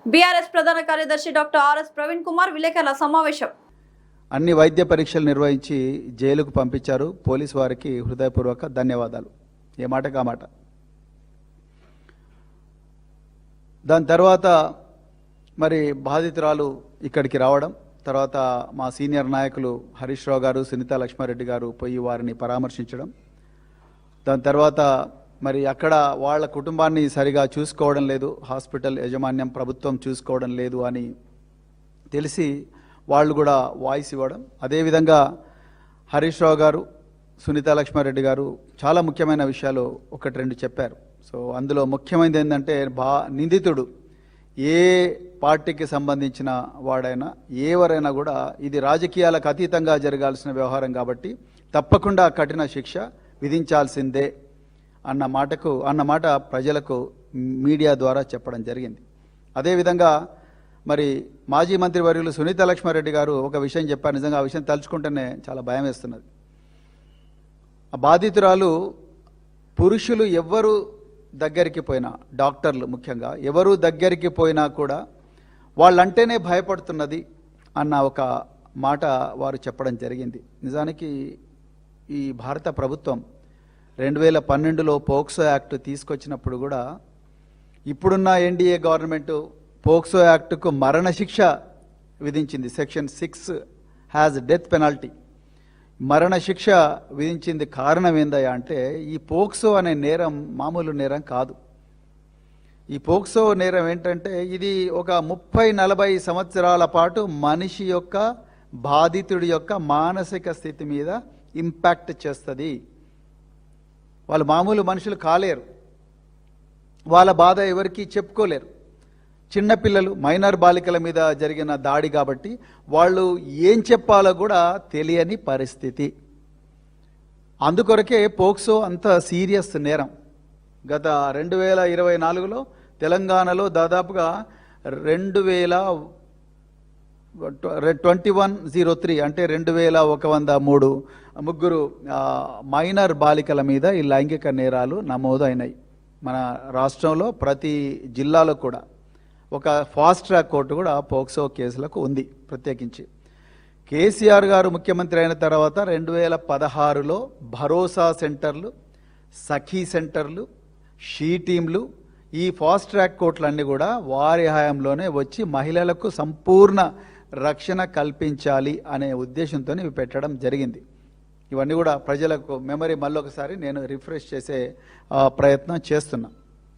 BRS ప్రధాన కార్యదర్శి doctor RS Praveen Kumar విలేకరుల సమావేశం. అన్ని వైద్య పరీక్షలు నిర్వహించి జైలుకు పంపించారు. పోలీసు వారికి హృదయపూర్వక ధన్యవాదాలు. ఏ మాట కామాట. దాని తర్వాత మరి బాధితురాలు ఇక్కడికి రావడం, తర్వాత మా సీనియర్ నాయకులు హరీష్ రావు గారు, సునీతా లక్ష్మారెడ్డి గారు పోయి వారిని పరామర్శించడం, దాని తర్వాత మరి అక్కడ వాళ్ళ కుటుంబాన్ని సరిగా చూసుకోవడం లేదు, హాస్పిటల్ యాజమాన్యం ప్రభుత్వం చూసుకోవడం లేదు అని తెలిసి వాళ్ళు కూడా వాయిస్ ఇవ్వడం. అదేవిధంగా హరీష్ రావు గారు, సునీతా లక్ష్మారెడ్డి గారు చాలా ముఖ్యమైన విషయాలు ఒకటి రెండు చెప్పారు. సో అందులో ముఖ్యమైనది ఏంటంటే నిందితుడు ఏ పార్టీకి సంబంధించిన వాడైనా ఎవరైనా కూడా ఇది రాజకీయాలకు అతీతంగా జరగాల్సిన వ్యవహారం కాబట్టి తప్పకుండా కఠిన శిక్ష విధించాల్సిందే అన్న మాట ప్రజలకు మీడియా ద్వారా చెప్పడం జరిగింది. అదేవిధంగా మరి మాజీ మంత్రివర్యులు సునీతా లక్ష్మారెడ్డి గారు ఒక విషయం చెప్పారు. నిజంగా ఆ విషయం తలుచుకుంటేనే చాలా భయం వేస్తున్నది. ఆ బాధితురాలు పురుషులు ఎవ్వరు దగ్గరికి పోయినా, డాక్టర్లు ముఖ్యంగా ఎవరు దగ్గరికి పోయినా కూడా వాళ్ళంటేనే భయపడుతున్నది అన్న ఒక మాట వారు చెప్పడం జరిగింది. నిజానికి ఈ భారత ప్రభుత్వం 2012లో పోక్సో యాక్ట్ తీసుకొచ్చినప్పుడు కూడా ఇప్పుడున్న ఎన్డీఏ గవర్నమెంట్ పోక్సో యాక్ట్కు మరణశిక్ష విధించింది. సెక్షన్ 6 హ్యాజ్ డెత్ పెనాల్టీ, మరణశిక్ష విధించింది. కారణం ఏందయ్యా అంటే ఈ పోక్సో అనే నేరం మామూలు నేరం కాదు. ఈ పోక్సో నేరం ఏంటంటే ఇది ఒక 30-40 సంవత్సరాల పాటు మనిషి యొక్క, బాధితుడి యొక్క మానసిక స్థితి మీద ఇంపాక్ట్ చేస్తుంది. వాళ్ళు మామూలు మనుషులు కాలేరు, వాళ్ళ బాధ ఎవరికి చెప్పుకోలేరు. చిన్నపిల్లలు, మైనర్ బాలికల మీద జరిగిన దాడి కాబట్టి వాళ్ళు ఏం చెప్పాలో కూడా తెలియని పరిస్థితి. అందుకొరకే పోక్సో అంత సీరియస్ నేరం. గత 2024లో తెలంగాణలో దాదాపుగా 2103 అంటే 2103 ముగ్గురు మైనర్ బాలికల మీద ఈ లైంగిక నేరాలు నమోదు అయినాయి. మన రాష్ట్రంలో ప్రతి జిల్లాలో కూడా ఒక ఫాస్ట్ ట్రాక్ కోర్టు కూడా పోక్సో కేసులకు ఉంది ప్రత్యేకించి. కేసీఆర్ గారు ముఖ్యమంత్రి అయిన తర్వాత 2016లో భరోసా సెంటర్లు, సఖీ సెంటర్లు, షీ టీంలు, ఈ ఫాస్ట్ ట్రాక్ కోర్టులన్నీ కూడా వారి హయాంలోనే వచ్చి మహిళలకు సంపూర్ణ రక్షణ కల్పించాలి అనే ఉద్దేశంతో ఇవి పెట్టడం జరిగింది. ఇవన్నీ కూడా ప్రజలకు మెమరీ మళ్ళొకసారి నేను రిఫ్రెష్ చేసే ప్రయత్నం చేస్తున్నా.